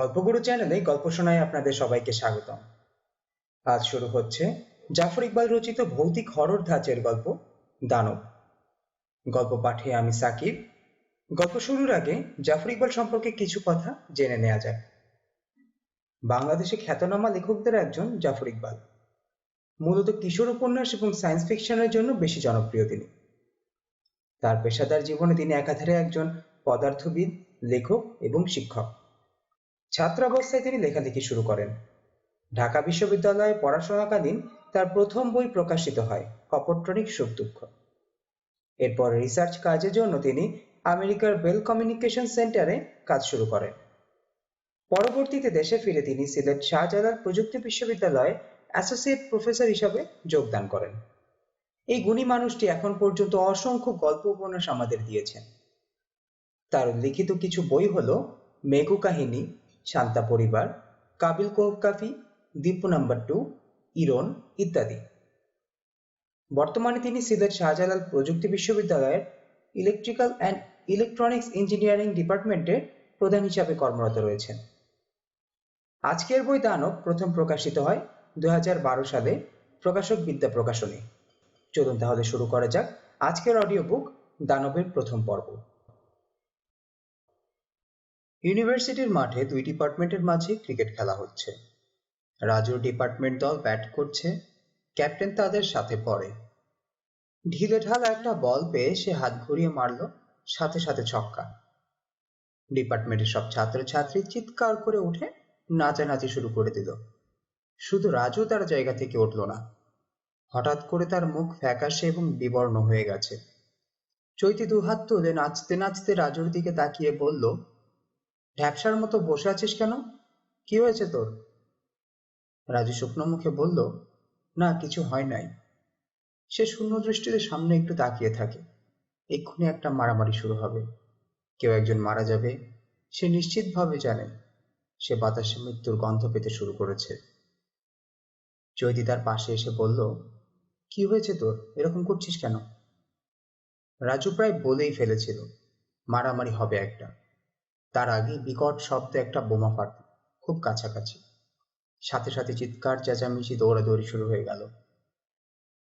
গল্পগুরু চ্যানেলে গল্প শোনায় আপনাদের সবাইকে স্বাগতম। আজ শুরু হচ্ছে জাফর ইকবাল রচিত ভৌতিক হরর ধাঁচের গল্প দানব। গল্প পাঠে আমি সাকিব। গল্প শুরুর আগে জাফর ইকবাল সম্পর্কে কিছু কথা জেনে নেওয়া যাক। বাংলাদেশে খ্যাতনামা লেখকদের একজন জাফর ইকবাল। মূলত কিশোর উপন্যাস এবং সায়েন্স ফিকশনের জন্য বেশি জনপ্রিয় তিনি। তার পেশাদার জীবনে তিনি একাধারে একজন পদার্থবিদ, লেখক এবং শিক্ষক। ছাত্রাবস্থায় তিনি লেখালেখি শুরু করেন। ঢাকা বিশ্ববিদ্যালয়ে পড়াশোনাকালীন তার প্রথম বই প্রকাশিত হয় অপট্রনিক সুখ দুঃখ। এরপর রিসার্চ কাজের জন্য তিনি আমেরিকার বেল কমিউনিকেশন সেন্টারে কাজ শুরু করেন। পরবর্তীতে দেশে ফিরে তিনি সিলেট শাহজালাল প্রযুক্তি বিশ্ববিদ্যালয়ে অ্যাসোসিয়েট প্রফেসর হিসাবে যোগদান করেন। এই গুণী মানুষটি এখন পর্যন্ত অসংখ্য গল্প উপন্যাস আমাদের দিয়েছেন। তার লিখিত কিছু বই হল মেঘু কাহিনী, শান্তা পরিবার, কাবিল কৌকাফি, দীপু নাম্বার 2, ইরন ইত্যাদি। বর্তমানে তিনি সিলেট শাহজালাল প্রযুক্তি বিশ্ববিদ্যালয়ের ইলেকট্রিক্যাল অ্যান্ড ইলেকট্রনিক্স ইঞ্জিনিয়ারিং ডিপার্টমেন্টের প্রধান হিসাবে কর্মরত রয়েছেন। আজকের বই দানব প্রথম প্রকাশিত হয় 2012 সালে প্রকাশক বিদ্যা প্রকাশনী। চলুন তাহলে শুরু করা যাক আজকের অডিও বুক দানবের প্রথম পর্ব। ইউনিভার্সিটির মাঠে দুই ডিপার্টমেন্টের মাঝে ক্রিকেট খেলা হচ্ছে। রাজুর ডিপার্টমেন্ট দল ব্যাট করছে, ক্যাপ্টেন তাদের সাথে পড়ে। ঢিলে ঢালা একটা বল পেয়ে সে হাত ঘুরিয়ে মারল, সাথে সাথে ছক্কা। ডিপার্টমেন্টের সব ছাত্রছাত্রী চিৎকার করে উঠে নাচানাচি শুরু করে দিল। শুধু রাজু তার জায়গা থেকে উঠল না। হঠাৎ করে তার মুখ ফ্যাকাশে এবং বিবর্ণ হয়ে গেছে। চৈতি দুহাত তুলে নাচতে নাচতে রাজুর দিকে তাকিয়ে বলল, ঢ্যাপসার মতো বসে আছিস কেন? কি হয়েছে তোর? রাজু শুকনো মুখে বলল, না কিছু হয় নাই। সে শূন্য দৃষ্টিতে সামনে একটু তাকিয়ে থাকে। এক্ষুনি একটা মারামারি শুরু হবে, কেউ একজন মারা যাবে। সে নিশ্চিতভাবে জানে। সে বাতাসে মৃত্যুর গন্ধ পেতে শুরু করেছে। চৈতি তার পাশে এসে বলল, কি হয়েছে তোর, এরকম করছিস কেন? রাজু প্রায় বলেই ফেলেছিল মারামারি হবে একটা। তার আগে বিকট শব্দে একটা বোমা ফাটল, খুব কাছাকাছি। সাথে সাথে চিৎকার চেঁচামেচি দৌড়াদৌড়ি শুরু হয়ে গেল।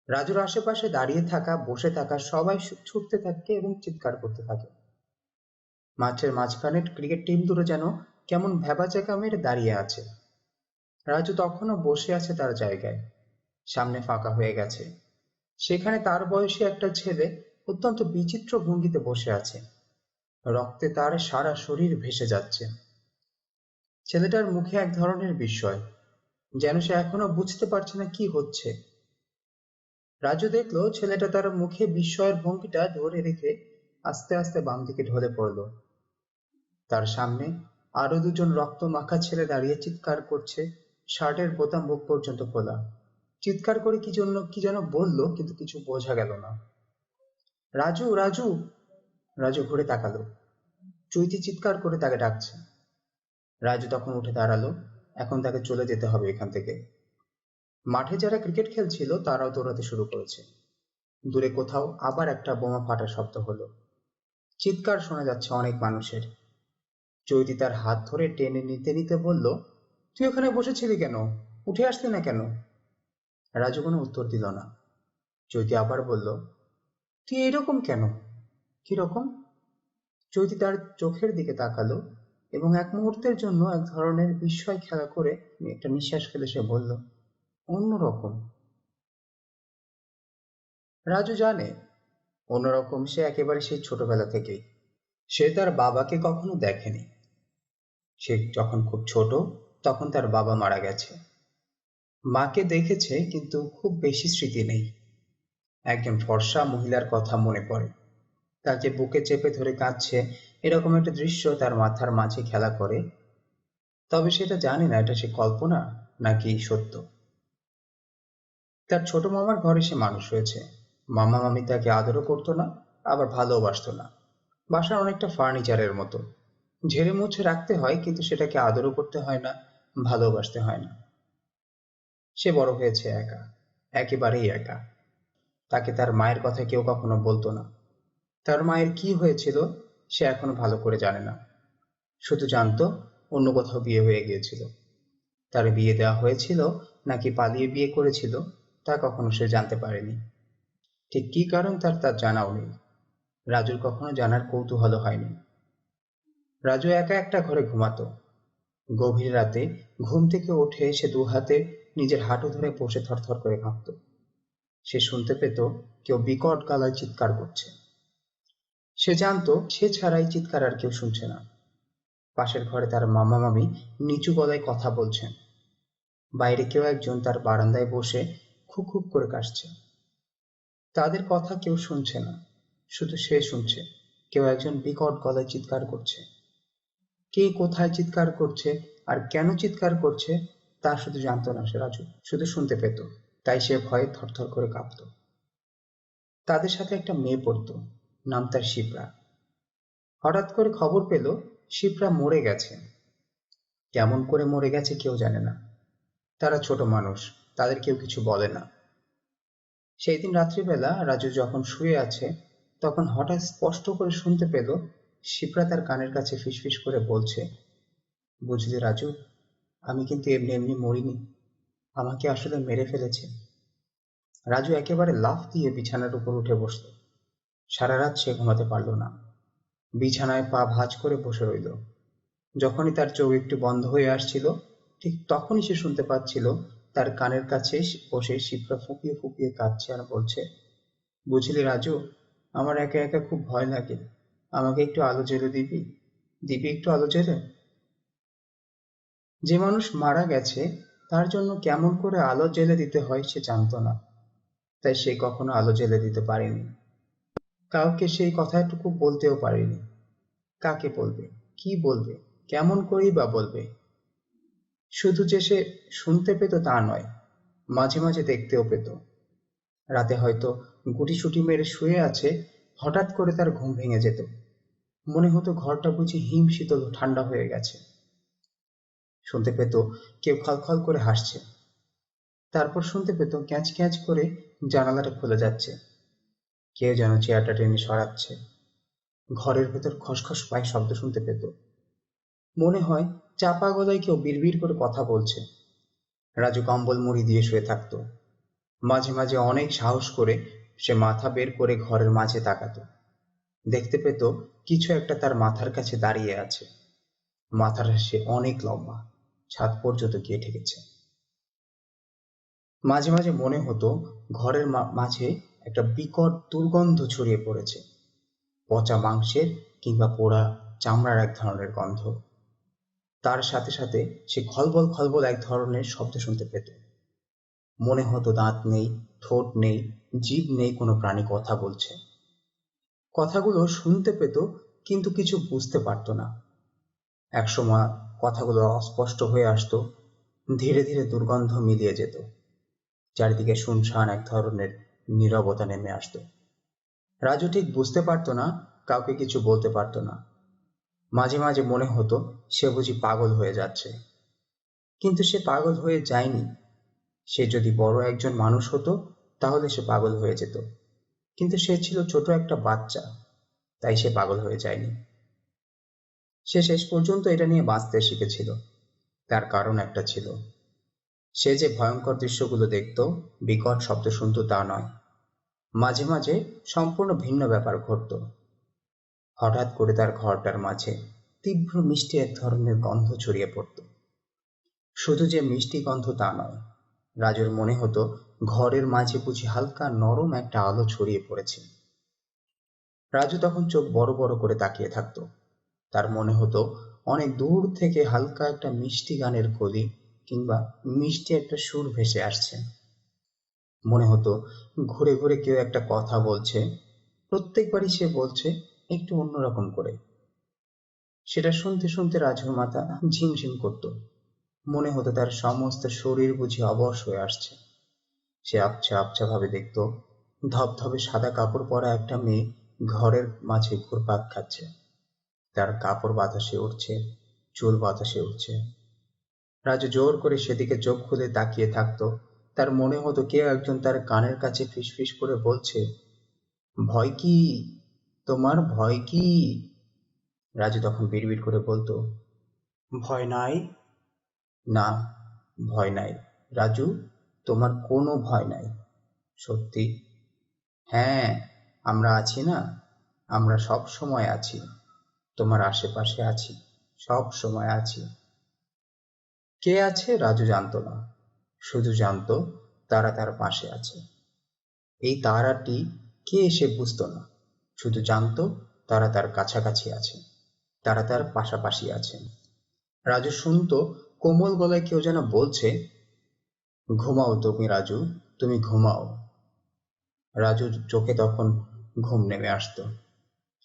রাজুর আশেপাশে দাঁড়িয়ে থাকা বসে থাকা সবাই ছুটতে থাকে এবং চিৎকার করতে থাকে। মাঠের মাঝখানে ক্রিকেট টিম দুটো যেন কেমন ভ্যাবাচ্যাকা মেরে দাঁড়িয়ে আছে। রাজু তখনও বসে আছে তার জায়গায়। সামনে ফাঁকা হয়ে গেছে। সেখানে তার বয়সী একটা ছেলে অত্যন্ত বিচিত্র ভঙ্গিতে বসে আছে। রক্তে তার সারা শরীর ভেসে যাচ্ছে। ছেলেটার মুখে এক ধরনের বিস্ময়, যেন সে এখনো বুঝতে পারছে না কি হচ্ছে। রাজু দেখলো ছেলেটা তার মুখে বিস্ময়ের ভঙ্গিটা ধরে রেখে আস্তে আস্তে বাম দিকে ঢলে পড়ল। তার সামনে আরো দুজন রক্ত মাখা ছেলে দাঁড়িয়ে চিৎকার করছে, শার্টের বোতাম বুক পর্যন্ত খোলা। চিৎকার করে কি যেন বলল, কিন্তু কিছু বোঝা গেল না। রাজু রাজু! রাজু ঘুরে তাকালো। চৈতি চিৎকার করে তাকে ডাকছে। রাজু তখন উঠে দাঁড়ালো। এখন তাকে চলে যেতে হবে এখান থেকে। মাঠে যারা ক্রিকেট খেলছিল তারাও দৌড়াতে শুরু করেছে। দূরে কোথাও আবার একটা বোমা ফাটার শব্দ হলো। চিৎকার শোনা যাচ্ছে অনেক মানুষের। চৈতি তার হাত ধরে টেনে নিতে নিতে বলল, তুই ওখানে বসেছিলি কেন? উঠে আসলি না কেন? রাজু কোনো উত্তর দিল না। চৈতি আবার বলল, তুই এরকম কেন? কিরকম? চৈতি তার চোখের দিকে তাকালো এবং এক মুহূর্তের জন্য এক ধরনের বিস্ময় খেলা করে একটা নিঃশ্বাস ফেলে সে বলল, অন্যরকম। রাজু জানে অন্যরকম সে একেবারে সেই ছোটবেলা থেকেই। সে তার বাবাকে কখনো দেখেনি। সে যখন খুব ছোট তখন তার বাবা মারা গেছে। মাকে দেখেছে কিন্তু খুব বেশি স্মৃতি নেই। একজন ফর্সা মহিলার কথা মনে পড়ে। তাকে বুকে চেপে ধরে কাঁদছে, এরকম একটা দৃশ্য তার মাথার মাঝে খেলা করে। তবে সেটা জানে না এটা সে কল্পনা নাকি সত্য। তার ছোট মামার ঘরে সে মানুষ হয়েছে। মামা মামি তাকে আদরও করতো না, আবার ভালোবাসতো না। বাসার অনেকটা ফার্নিচারের মতো, ঝেড়ে মুছে রাখতে হয় কিন্তু সেটাকে আদরও করতে হয় না, ভালোবাসতে হয় না। সে বড় হয়েছে একা, একেবারেই একা। তাকে তার মায়ের কথা কেউ কখনো বলতো না। তার মায়ের কি হয়েছিল সে এখনো ভালো করে জানে না। শুধু জানতো অন্য কোথাও বিয়ে হয়ে গিয়েছিল। তার বিয়ে দেওয়া হয়েছিল নাকি পালিয়ে বিয়ে করেছিল তা কখনো সে জানতে পারেনি। ঠিক কী কারণ তার জানাও নেই। রাজুর কখনো জানার কৌতূহল হয়নি। রাজু একা একটা ঘরে ঘুমাতো। গভীর রাতে ঘুম থেকে উঠে সে দুহাতে নিজের হাঁটু ধরে বসে থরথর করে কাঁপত। সে শুনতে পেত কেউ বিকট গলায় চিৎকার করছে। সে জানতো সে ছাড়াই চিৎকার আর কেউ শুনছে না। পাশের ঘরে তার মামা মামি নিচু গলায় কথা বলছেন। বাইরে কেউ একজন তার বারান্দায় বসে খুব খুব করে কাশছে। তাদের কথা কেউ শুনছে না, শুধু সে শুনছে কেউ একজন বিকট গলায় চিৎকার করছে। কে কোথায় চিৎকার করছে আর কেন চিৎকার করছে তা শুধু জানতো না সে রাজু, শুধু শুনতে পেত। তাই সে ভয়ে থরথর করে কাঁপত। তাদের সাথে একটা মেয়ে পড়তো, নাম তার শিপ্রা। হঠাৎ করে খবর পেল শিপ্রা মরে গেছে। কেমন করে মরে গেছে কেউ জানে না। তারা ছোট মানুষ, তাদের কেউ কিছু বলে না। সেই দিন রাত্রিবেলা রাজু যখন শুয়ে আছে তখন হঠাৎ স্পষ্ট করে শুনতে পেল শিপ্রা তার কানের কাছে ফিসফিস করে বলছে, বুঝলি রাজু, আমি কিন্তু এমনি এমনি মরিনি, আমাকে আসলে মেরে ফেলেছে। রাজু একেবারে লাফ দিয়ে বিছানার উপর উঠে বসল। সারা রাত সে ঘুমাতে পারল না। বিছানায় পা ভাঁজ করে বসে রইল। যখনই তার চোখ একটু বন্ধ হয়ে আসছিল ঠিক তখনই সে শুনতে পাচ্ছিল তার কানের কাছে বসে শিপ্রা ফুঁপিয়ে ফুঁপিয়ে কাঁদছে আর বলছে, বুঝলি রাজু, আমার একা একা খুব ভয় লাগে, আমাকে একটু আলো জ্বেলে দিবি, দিবি একটু আলো জ্বেলে। যে মানুষ মারা গেছে তার জন্য কেমন করে আলো জ্বেলে দিতে হয় সে জানতো না, তাই সে কখনো আলো জ্বেলে দিতে পারেনি। কাউকে সেই কথাটুকু বলতেও পারেনি। কাকে বলবে, কি বলবে, কেমন করেই বা বলবে। শুধু যে সে শুনতে পেত তা নয়, মাঝে মাঝে দেখতেও পেত। রাতে হয়তো গুটিসুটি মেরে শুয়ে আছে, হঠাৎ করে তার ঘুম ভেঙে যেত। মনে হতো ঘরটা বুঝি হিম শীতল ঠান্ডা হয়ে গেছে। শুনতে পেত কেউ খলখল করে হাসছে। তারপর শুনতে পেত ক্যাঁচ ক্যাঁচ করে জানালাটা খুলে যাচ্ছে। কেউ যেন চেয়ারটা টেনে সরাচ্ছে। ঘরের ভেতর খসখস পায়ে শব্দ শুনতে পেত। মনে হয় চাপা গলায় কেউ বিড়বিড় করে কথা বলছে। রাজু কম্বল মুড়ি দিয়ে শুয়ে থাকত। মাঝে মাঝে অনেক সাহস করে সে মাথা বের করে ঘরের মাঝে তাকাতো। দেখতে পেত কিছু একটা তার মাথার কাছে দাঁড়িয়ে আছে। মাথাটা সে অনেক লম্বা, ছাদ পর্যন্ত গিয়ে ঠেকেছে। মাঝে মাঝে মনে হতো ঘরের মাঝে একটা বিকট দুর্গন্ধ ছড়িয়ে পড়েছে, পচা মাংসের কিংবা পোড়া চামড়ার এক ধরনের গন্ধ। তার সাথে সাথে সে খলবল খলবল এক ধরনের শব্দ শুনতে পেত। মনে হতো দাঁত নেই, ঠোঁট নেই, জিভ নেই, কোনো প্রাণী কথা বলছে। কথাগুলো শুনতে পেত কিন্তু কিছু বুঝতে পারত না। একসময় কথাগুলো অস্পষ্ট হয়ে আসতো, ধীরে ধীরে দুর্গন্ধ মিলিয়ে যেত। চারিদিকে শুনশান এক ধরনের নীরবতা নেমে আসতো। রাজু ঠিক বুঝতে পারত না, কাউকে কিছু বলতে পারত না। মাঝে মাঝে মনে হতো সে বুঝি পাগল হয়ে যাচ্ছে। কিন্তু সে পাগল হয়ে যায়নি। সে যদি বড় একজন মানুষ হতো তাহলে সে পাগল হয়ে যেত, কিন্তু সে ছিল ছোট একটা বাচ্চা, তাই সে পাগল হয়ে যায়নি। সে শেষ পর্যন্ত এটা নিয়ে বাঁচতে শিখেছিল। তার কারণ একটা ছিল, সে যে ভয়ঙ্কর দৃশ্যগুলো দেখত, বিকট শব্দ শুনত তা নয়, মাঝে মাঝে সম্পূর্ণ ভিন্ন ব্যাপার ঘটত। হঠাৎ করে তার ঘরটার মাঝে তীব্র মিষ্টি এক ধরনের গন্ধ ছড়িয়ে পড়ত। শুধু যে মিষ্টি গন্ধ তা নয়, রাজুর মনে হতো ঘরের মাঝে বুঝি হালকা নরম একটা আলো ছড়িয়ে পড়েছে। রাজু তখন চোখ বড় বড় করে তাকিয়ে থাকতো। তার মনে হতো অনেক দূর থেকে হালকা একটা মিষ্টি গানের কলি কিংবা মিষ্টি একটা সুর ভেসে আসছে। মনে হতো ঘুরে ঘুরে কেউ একটা কথা বলছে, প্রত্যেকবারই সে বলছে একটু অন্যরকম করে। সেটা শুনতে শুনতে রাজুর মাথা ঝিমঝিম করত। মনে হতো তার সমস্ত শরীর বুঝি অবশ হয়ে আসছে। সে আবছা আবছা ভাবে দেখত ধবধবে সাদা কাপড় পরা একটা মেয়ে ঘরের মাঝে ঘুরপাক খাচ্ছে। তার কাপড় বাতাসে উঠছে, চুল বাতাসে উঠছে। রাজু জোর করে সেদিকে চোখ খুলে তাকিয়ে থাকতো। তার মনে হতো কেউ একজন তার কানের কাছে ফিসফিস করে বলছে, ভয় কি, তোমার ভয় কি? রাজু তখন বিড়বিড় করে বলতো, ভয় নাই? না, ভয় নাই। রাজু, তোমার কোনো ভয় নাই? সত্যি? হ্যাঁ, আমরা আছি না? আমরা সব সময় আছি, তোমার আশেপাশে আছি, সব সময় আছি। কে আছে রাজু জানতো না, শুধু জানতো তারা তার পাশে আছে। এই তারাটি কে সে বুঝতো না, শুধু জানতো তারা তার কাছাকাছি আছে, তারা তার পাশাপাশি আছে। রাজু শুনতো কোমল গলায় কেউ যেন বলছে, ঘুমাও তুমি রাজু, তুমি ঘুমাও। রাজুর চোখে তখন ঘুম নেমে আসতো।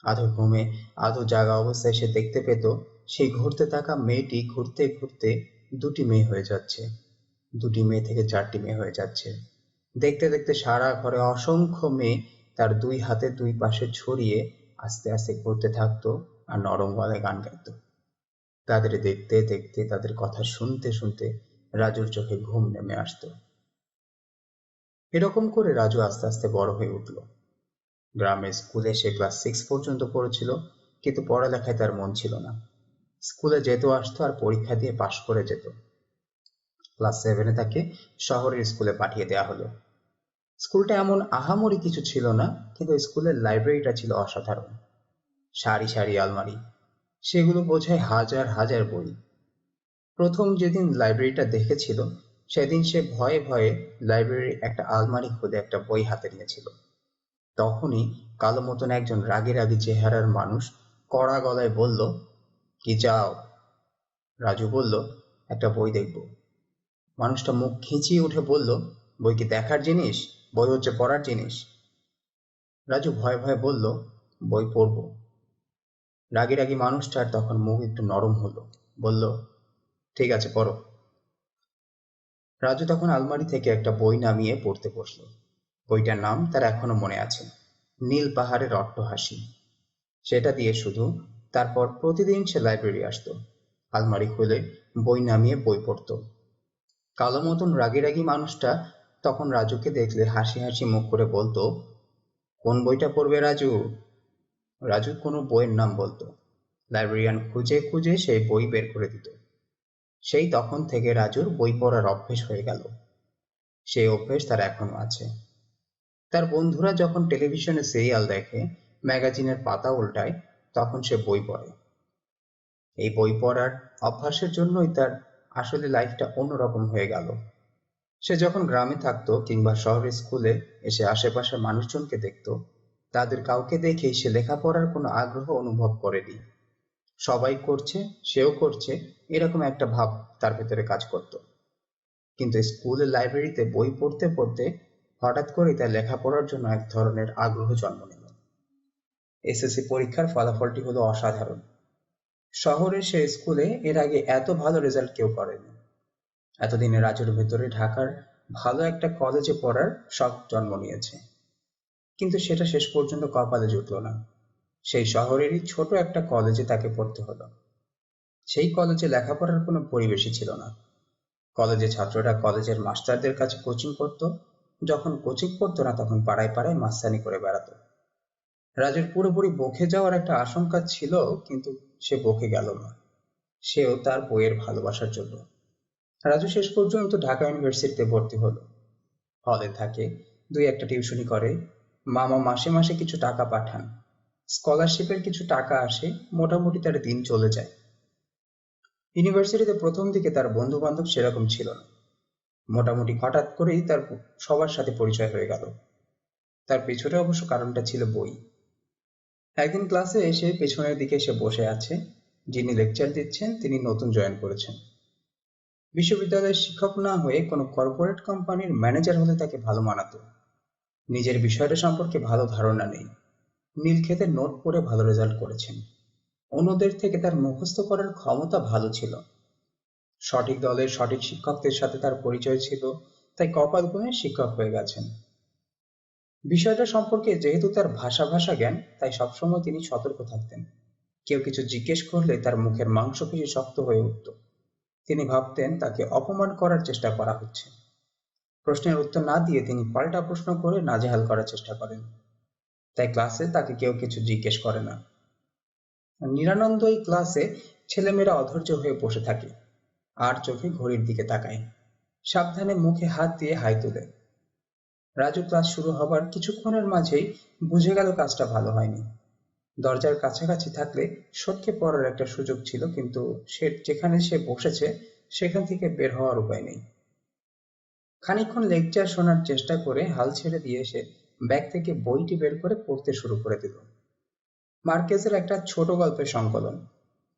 আধো ঘুমে আধো জাগা অবস্থায় সে দেখতে পেত সেই ঘুরতে থাকা মেয়েটি ঘুরতে ঘুরতে দুটি মেয়ে হয়ে যাচ্ছে, দুটি মেয়ে থেকে চারটি মেয়ে হয়ে যাচ্ছে। দেখতে দেখতে সারা ঘরে অসংখ্য মেয়ে তার দুই হাতে দুই পাশে ছড়িয়ে আস্তে আস্তে ঘুরতে থাকতো আর নরম গলায় গান গাইতো। তাদের দেখতে দেখতে তাদের কথা শুনতে শুনতে রাজুর চোখে ঘুম নেমে আসতো। এরকম করে রাজু আস্তে আস্তে বড় হয়ে উঠল। গ্রামের স্কুলে সে ক্লাস 6 পর্যন্ত পড়েছিল, কিন্তু পড়ালেখায় তার মন ছিল না। স্কুলে যেত আসতো আর পরীক্ষা দিয়ে পাশ করে যেত। ক্লাস 7-এ তাকে শহরের স্কুলে পাঠিয়ে দেওয়া হলো। স্কুলটা এমন আহামরি কিছু ছিল না, কিন্তু স্কুলের লাইব্রেরিটা ছিল অসাধারণ। সারি সারি আলমারি, সেগুলো বোঝায় হাজার হাজার বই। প্রথম যেদিন লাইব্রেরিটা দেখেছিল সেদিন সে ভয়ে ভয়ে লাইব্রেরির একটা আলমারি খুলে একটা বই হাতে নিয়েছিল। তখনই কালো মতন একজন রাগী রাগী চেহারার মানুষ কড়া গলায় বলল, কি চাও? রাজু বলল, একটা বই দেখব। মানুষটা মুখ খিঁচিয়ে উঠে বলল, বই কি দেখার জিনিস? বই হচ্ছে পড়ার জিনিস। রাজু ভয়ে ভয়ে বলল, বই পড়ব। রাগী রাগী মানুষটার তখন মুখ একটু নরম হলো, বলল, ঠিক আছে পড়ো। রাজু তখন আলমারি থেকে একটা বই নামিয়ে পড়তে বসল। বইটার নাম তার এখনো মনে আছে, নীল পাহাড়ের অট্টহাসি। সেটা দিয়ে শুধু। তারপর প্রতিদিন সে লাইব্রেরি আসতো, আলমারি খুলে বই নামিয়ে বই পড়তো। কালো মতন রাগী রাগী মানুষটা তখন রাজুকে দেখলে হাসি হাসি মুখ করে বলতো, কোন বইটা পড়বে রাজু? রাজু কোনো বইয়ের নাম বলতো। লাইব্রেরিয়ান খুঁজে খুঁজে সেই বই বের করে দিত। সেই তখন থেকে রাজুর বই পড়ার অভ্যেস হয়ে গেল। সেই অভ্যেস তার এখনো আছে। তার বন্ধুরা যখন টেলিভিশনে সিরিয়াল দেখে, ম্যাগাজিনের পাতা উল্টায়, তখন সে বই পড়ে। এই বই পড়ার অভ্যাসের জন্যই তার আসলে লাইফটা অন্যরকম হয়ে গেল। সে যখন গ্রামে থাকতো কিংবা শহরের স্কুলে এসে আশেপাশের মানুষজনকে দেখতো, তাদের কাউকে দেখেই সে লেখাপড়ার কোনো আগ্রহ অনুভব করেনি। সবাই করছে, সেও করছে, এরকম একটা ভাব তার ভেতরে কাজ করত। কিন্তু স্কুলের লাইব্রেরিতে বই পড়তে পড়তে হঠাৎ করেই তার লেখাপড়ার জন্য এক ধরনের আগ্রহ জন্ম নিল। এসএসসি পরীক্ষার ফলাফলটি হলো অসাধারণ। শহরের সে স্কুলে এর আগে এত ভালো রেজাল্ট কেউ করেনি। এতদিনে রাজুর ভেতরে ঢাকার ভালো একটা কলেজে পড়ার শখ জন্ম নিয়েছে, কিন্তু সেটা শেষ পর্যন্ত কপালে জুটল না। সেই শহরেরই ছোট একটা কলেজে তাকে পড়তে হলো। সেই কলেজে লেখাপড়ার কোনো পরিবেশই ছিল না। কলেজে ছাত্ররা কলেজের মাস্টারদের কাছে কোচিং করত, যখন কোচিং করতো না তখন পাড়ায় পাড়ায় মাস্তানি করে বেড়াতো। রাজুর পুরোপুরি বকে যাওয়ার একটা আশঙ্কা ছিল, কিন্তু সে বকে গেল না, সেও তার বইয়ের ভালোবাসার জন্য। রাজু শেষ পর্যন্ত ঢাকা ইউনিভার্সিটিতে ভর্তি হলো। হলে থাকে, দুই একটা টিউশনি করে, মামা মাসে মাসে কিছু টাকা পাঠান, স্কলারশিপের কিছু টাকা আসে, মোটামুটি তার দিন চলে যায়। ইউনিভার্সিটিতে প্রথম দিকে তার বন্ধু বান্ধব সেরকম ছিল না। মোটামুটি হঠাৎ করেই তার সবার সাথে পরিচয় হয়ে গেল। তার পেছনে অবশ্য কারণটা ছিল বই। একদিন ক্লাসে এসে পেছনের দিকে এসে বসে আছে, যিনি লেকচার দিচ্ছেন তিনি নতুন জয়েন করেছেন। বিশ্ববিদ্যালয়ের শিক্ষক না হয়ে কোনো কর্পোরেট কোম্পানির ম্যানেজার হলে তাকে ভালো মানাতো। নিজের বিষয়টা সম্পর্কে ভালো ধারণা নেই, নীলক্ষেতে নোট পড়ে ভালো রেজাল্ট করেছেন। অন্যদের থেকে তার মুখস্থ করার ক্ষমতা ভালো ছিল। সঠিক দলের সঠিক শিক্ষকদের সাথে তার পরিচয় ছিল, তাই কপাল গুণে শিক্ষক হয়ে গেছেন। বিষয়টা সম্পর্কে যেহেতু তার ভাষা জ্ঞান, তাই সবসময় তিনি সতর্ক থাকতেন। কেউ কিছু জিজ্ঞেস করলে তার মুখের মাংসপেশি শক্ত হয়ে উঠত। তিনি ভাবতেন তাকে অপমান করার চেষ্টা করা হচ্ছে। প্রশ্নের উত্তর না দিয়ে তিনি পাল্টা প্রশ্ন করে নাজেহাল করার চেষ্টা করেন। তাই ক্লাসে তাকে কেউ কিছু জিজ্ঞেস করে না। নিরানন্দ এই ক্লাসে ছেলেমেয়েরা অধৈর্য হয়ে বসে থাকে আর চোখে ঘড়ির দিকে তাকায়, সাবধানে মুখে হাত দিয়ে হাই তোলে। রাজু ক্লাস শুরু হবার কিছুক্ষণের মাঝেই বুঝে গেল কাজটা ভালো হয়নি। দরজার কাছাকাছি থাকলে সটকে পড়ার একটা সুযোগ ছিল, কিন্তু যেখানে সে বসেছে সেখান থেকে বের হওয়ার উপায় নেই। খানিকক্ষণ লেকচার শোনার চেষ্টা করে হাল ছেড়ে দিয়ে সে ব্যাগ থেকে বইটি বের করে পড়তে শুরু করে দিল। মার্কেজের একটা ছোট গল্পের সংকলন।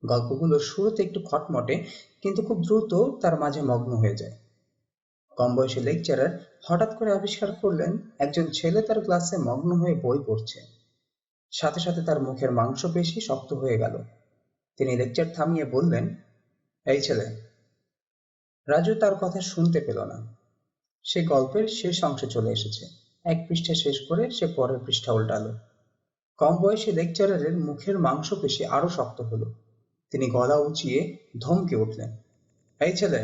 গল্পগুলো শুরুতে একটু খটমটে, কিন্তু খুব দ্রুত তার মাঝে মগ্ন হয়ে যায়। কম বয়সী লেকচারার হঠাৎ করে আবিষ্কার করলেন একজন ছেলে তার ক্লাসে মগ্ন হয়ে বই পড়ছে। সাথে সাথে তার মুখের মাংসপেশি শক্ত হয়ে গেল। তিনি লেকচার থামিয়ে বললেন, এই ছেলে। রাজু তার কথা শুনতে পেল না। সে গল্পের শেষ অংশে চলে এসেছে। এক পৃষ্ঠা শেষ করে সে পরের পৃষ্ঠা উল্টালো। কম বয়সী লেকচারারের মুখের মাংসপেশি আরো শক্ত হলো। তিনি গলা উঁচিয়ে ধমকে উঠলেন, এই ছেলে।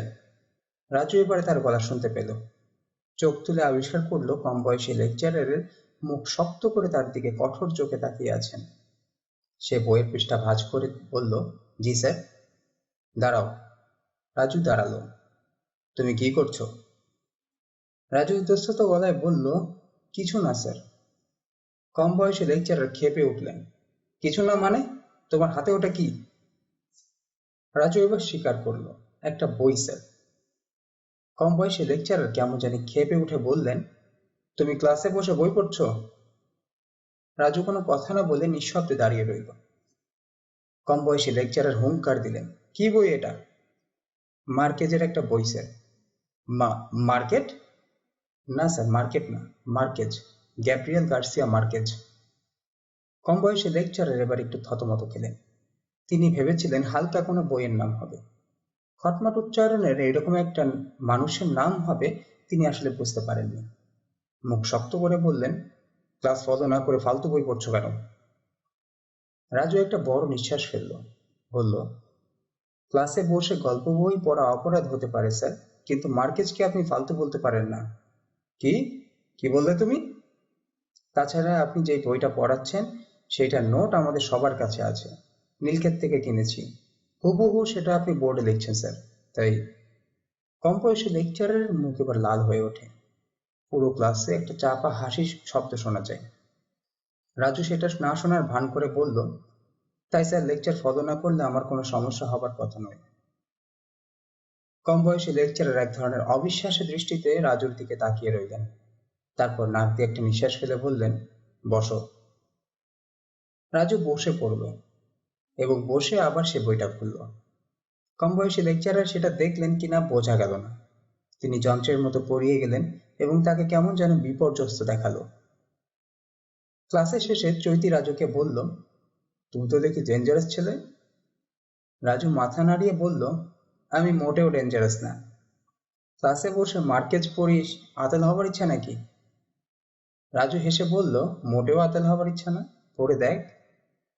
রাজু এবারে তার গলা শুনতে পেল। চোখ তুলে আবিষ্কার করলো কম বয়সী লেকচারারের মুখ শক্ত করে তার দিকে কঠোর চোখে তাকিয়ে আছেন। সে বইয়ের পৃষ্ঠা ভাঁজ করে বলল, জি স্যার। দাঁড়াও। রাজু দাঁড়ালো। তুমি কি করছো? রাজু ইতস্তত গলায় বলল, কিছু না স্যার। কম বয়সী লেকচারার ক্ষেপে উঠলেন, কিছু না মানে? তোমার হাতে ওটা কি? রাজু এবার স্বীকার করলো, একটা বই স্যার। কম বয়সী লেকচারার কেমন জানি ক্ষেপে উঠে বললেন, তুমি ক্লাসে বসে বই পড়ছো? রাজু কোনো কথা না বলে নিঃশব্দে দাঁড়িয়ে রইল। কম বয়সী লেকচারার হুঙ্কার দিলেন, কি বই এটা? মার্কেজের একটা বই স্যার। মার্কেট? না স্যার, মার্কেট না, মার্কেজ। Gabriel Garcia Marquez. কম বয়সী লেকচারার এবার একটু থতমত খেলেন। তিনি ভেবেছিলেন হালকা কোনো বইয়ের নাম হবে। খটমট উচ্চারণের এরকম একটা মানুষের নাম হবে তিনি আসলে বুঝতে পারেননি। মুখ শক্ত করে বললেন, ক্লাস ফলো না করে ফালতু বই পড়ছো কেন? রাজু একটা বড় নিঃশ্বাস ফেলল। বলল, ক্লাসে বসে গল্প বই পড়া অপরাধ হতে পারে স্যার, কিন্তু মার্কেজকে আপনি ফালতু বলতে পারেন না। কি কি বললে তুমি? তাছাড়া আপনি যে বইটা পড়াচ্ছেন সেইটার নোট আমাদের সবার কাছে আছে। নীলক্ষেত থেকে কিনেছি। হুবহু সেটা আপনি বোর্ডে লিখছেন স্যার। তাই। কম বয়সী লেকচারের মুখ এবার লাল হয়ে ওঠে। পুরো ক্লাসে একটা চাপা হাসির শব্দ শোনা যায়। রাজু সেটা না শোনার ভান করে বলল, তাই স্যার, লেকচার ফলো না করলে আমার কোনো সমস্যা হবার কথা নয়। কম বয়সী লেকচারার এক ধরনের অবিশ্বাসের দৃষ্টিতে রাজুর দিকে তাকিয়ে রইলেন। তারপর নাক দিয়ে একটা নিঃশ্বাস ফেলে বললেন, বসো। রাজু বসে পড়ল এবং বসে আবার সে বইটা খুলল। কম বয়সী লেকচারার সেটা দেখলেন কিনা বোঝা গেল না। তিনি যন্ত্রের মতো পড়িয়ে গেলেন এবং তাকে কেমন যেন বিপর্যস্ত দেখালো। ক্লাসের শেষে চৈতি রাজুকে বলল, তুমি তো দেখি ডেঞ্জারাস ছেলে। রাজু মাথা নাড়িয়ে বলল, আমি মোটেও ডেঞ্জারাস না। ক্লাসে বসে মার্কেজ পড়িস, আতেল হবার ইচ্ছা নাকি? রাজু হেসে বলল, মোটেও আতেল হবার ইচ্ছা না, পড়ে দেখ।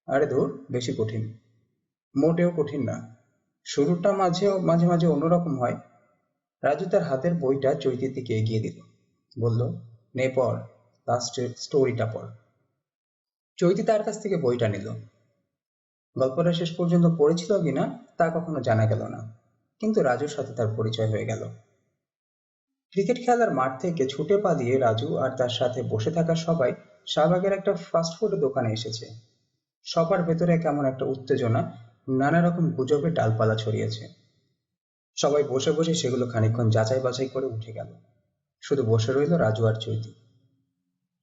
আরে ধুর, বেশি কঠিন। মোটেও কঠিন না, শুরুটা মাঝে মাঝে মাঝে অন্যরকম হয়। রাজু তার হাতের বইটা চৈতির দিকে এগিয়ে দিল। বলল, নে পড়, লাস্ট স্টোরিটা পড়। চৈতি তার কাছ থেকে বইটা নিল। গল্পটা শেষ পর্যন্ত পড়েছিল কিনা তা কখনো জানা গেল না, কিন্তু রাজুর সাথে তার পরিচয় হয়ে গেল। ক্রিকেট খেলার মাঠ থেকে ছুটে পালিয়ে রাজু আর তার সাথে বসে থাকা সবাই শাহবাগের একটা ফাস্টফুডের দোকানে এসেছে। সবার ভেতরে কেমন একটা উত্তেজনা, নানা রকম গুজবের ডালপালা ছড়িয়েছে। সবাই বসে বসে সেগুলো খানিকক্ষণ যাচাই বাছাই করে উঠে গেল। শুধু বসে রইল রাজু আর চৈতি।